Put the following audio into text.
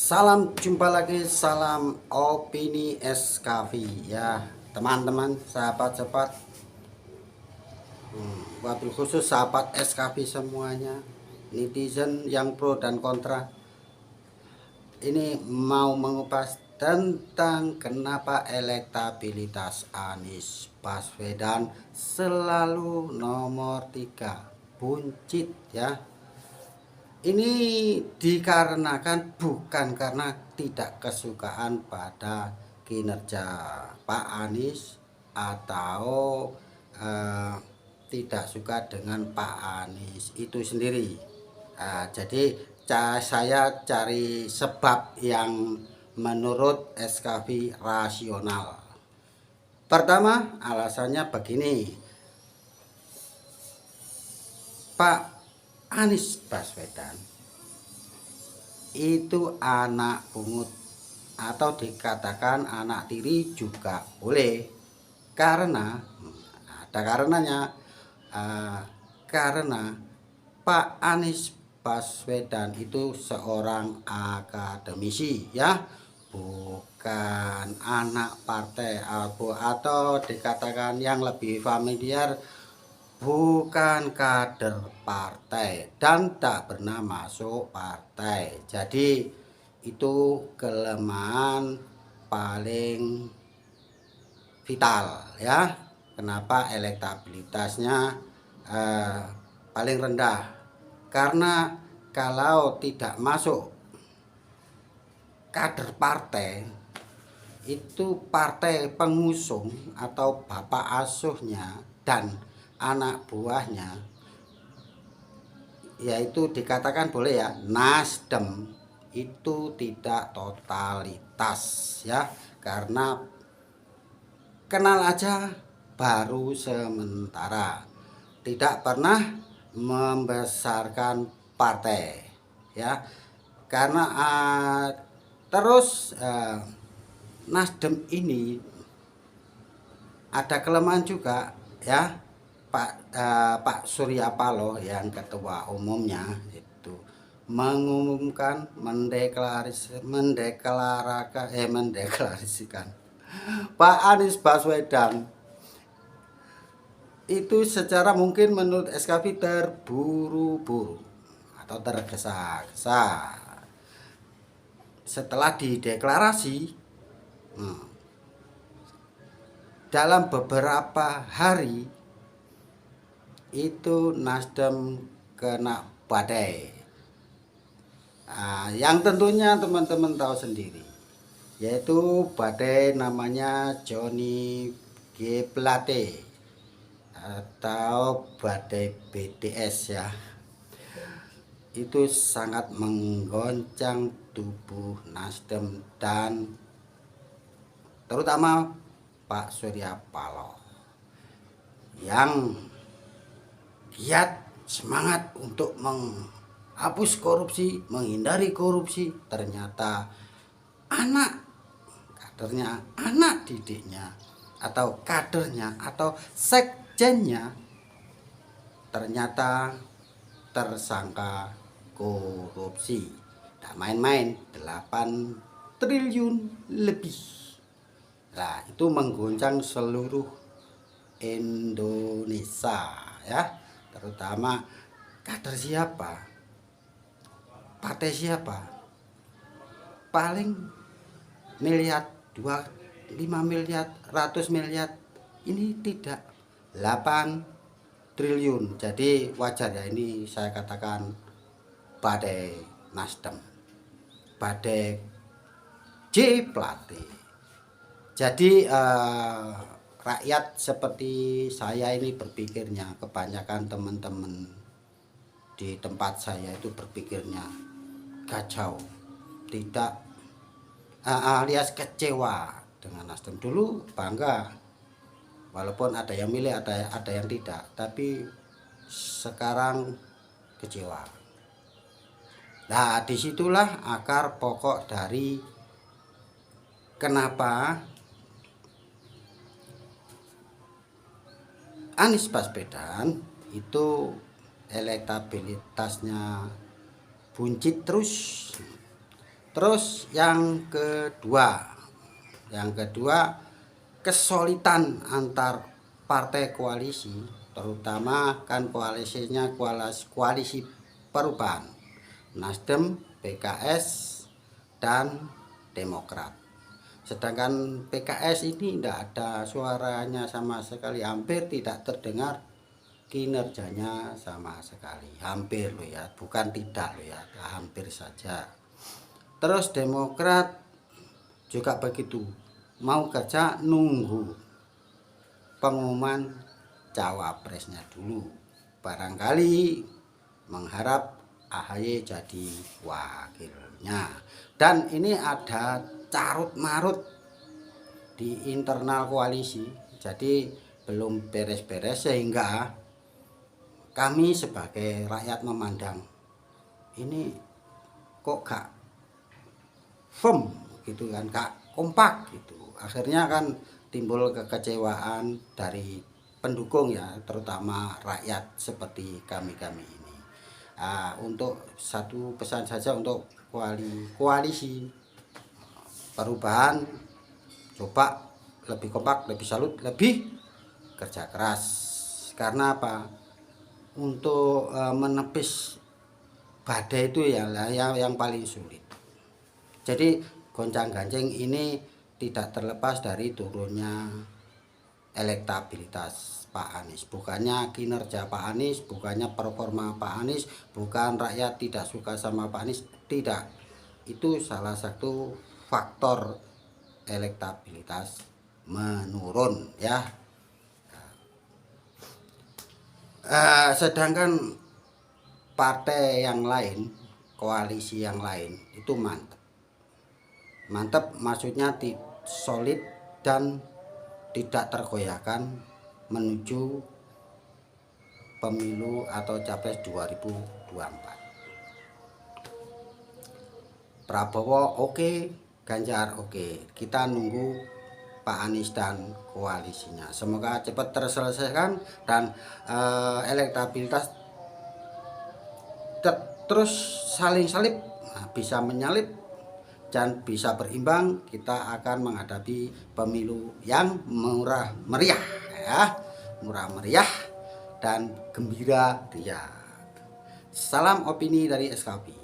Salam jumpa lagi, salam opini SKV ya teman-teman, sahabat-sahabat, wabil khusus sahabat SKV semuanya, netizen yang pro dan kontra. Ini mau mengupas tentang kenapa elektabilitas Anies Baswedan selalu nomor 3, buncit ya. Ini dikarenakan bukan karena tidak kesukaan pada kinerja Pak Anies atau eh, tidak suka dengan Pak Anies itu sendiri. Jadi saya cari sebab yang menurut SKV rasional. Pertama, alasannya begini. Pak Anies Baswedan itu anak pungut atau dikatakan anak tiri juga boleh, karena ada karenanya. Karena Pak Anies Baswedan itu seorang akademisi ya, bukan anak partai, atau dikatakan yang lebih familiar, bukan kader partai dan tak pernah masuk partai. Jadi itu kelemahan paling vital ya. Kenapa elektabilitasnya paling rendah? Karena kalau tidak masuk kader partai, itu partai pengusung atau bapak asuhnya dan anak buahnya, yaitu dikatakan boleh ya, Nasdem, itu tidak totalitas ya, karena kenal aja baru sementara, tidak pernah membesarkan partai ya. Karena terus Nasdem ini ada kelemahan juga ya. Pak Surya Paloh yang ketua umumnya itu mengumumkan, mendeklarasikan Pak Anies Baswedan itu secara mungkin menurut SKP terburu-buru atau tergesa-gesa. Setelah dideklarasi, dalam beberapa hari itu Nasdem kena badai. Yang tentunya teman-teman tahu sendiri, yaitu badai namanya Johnny G. Plate atau badai BDS ya. Itu sangat menggoncang tubuh Nasdem dan terutama Pak Surya Paloh yang giat semangat untuk menghapus korupsi, menghindari korupsi. Ternyata anak kadernya, anak didiknya, atau kadernya, atau sekjennya ternyata tersangka korupsi. Tak main-main, 8 triliun lebih. Nah, itu mengguncang seluruh Indonesia ya. Terutama kader siapa, partai siapa, paling miliar, 5 miliar, 100 miliar, ini tidak 8 triliun. Jadi wajar ya, ini saya katakan badai Nasdem, badai J Plate. Jadi rakyat seperti saya ini berpikirnya, kebanyakan teman-teman di tempat saya itu berpikirnya kacau, tidak alias kecewa dengan Nasdem. Dulu bangga, walaupun ada yang milih, ada yang tidak, tapi sekarang kecewa. Nah, disitulah akar pokok dari kenapa Anies Baswedan itu elektabilitasnya buncit terus. Terus yang kedua kesulitan antar partai koalisi, terutama kan koalisi perubahan Nasdem, PKS, dan Demokrat. Sedangkan PKS ini tidak ada suaranya sama sekali, hampir tidak terdengar kinerjanya sama sekali, hampir loh ya, bukan tidak loh ya, hampir saja. Terus Demokrat juga begitu, mau kerja nunggu pengumuman cawapresnya dulu, barangkali mengharap AHY jadi wakilnya. Dan ini ada carut marut di internal koalisi, jadi belum beres-beres, sehingga kami sebagai rakyat memandang ini kok gak firm gitu kan, gak kompak gitu. Akhirnya kan timbul kekecewaan dari pendukung ya, terutama rakyat seperti kami-kami ini. Untuk satu pesan saja untuk koalisi perubahan, coba lebih kompak, lebih salut, lebih kerja keras. Karena apa? Untuk menepis badai itu yang paling sulit. Jadi goncang-ganjing ini tidak terlepas dari turunnya elektabilitas Pak Anies, bukannya kinerja Pak Anies, bukannya performa Pak Anies, bukan rakyat tidak suka sama Pak Anies, tidak. Itu salah satu faktor elektabilitas menurun ya. Sedangkan partai yang lain, koalisi yang lain itu mantap. Mantap maksudnya solid dan tidak tergoyahkan menuju pemilu atau capres 2024. Prabowo oke, Ganjar oke. Kita nunggu Pak Anies dan koalisinya. Semoga cepat terselesaikan dan elektabilitas terus saling salib, bisa menyalip dan bisa berimbang. Kita akan menghadapi pemilu yang murah meriah ya, murah meriah dan gembira ria. Salam opini dari SKP.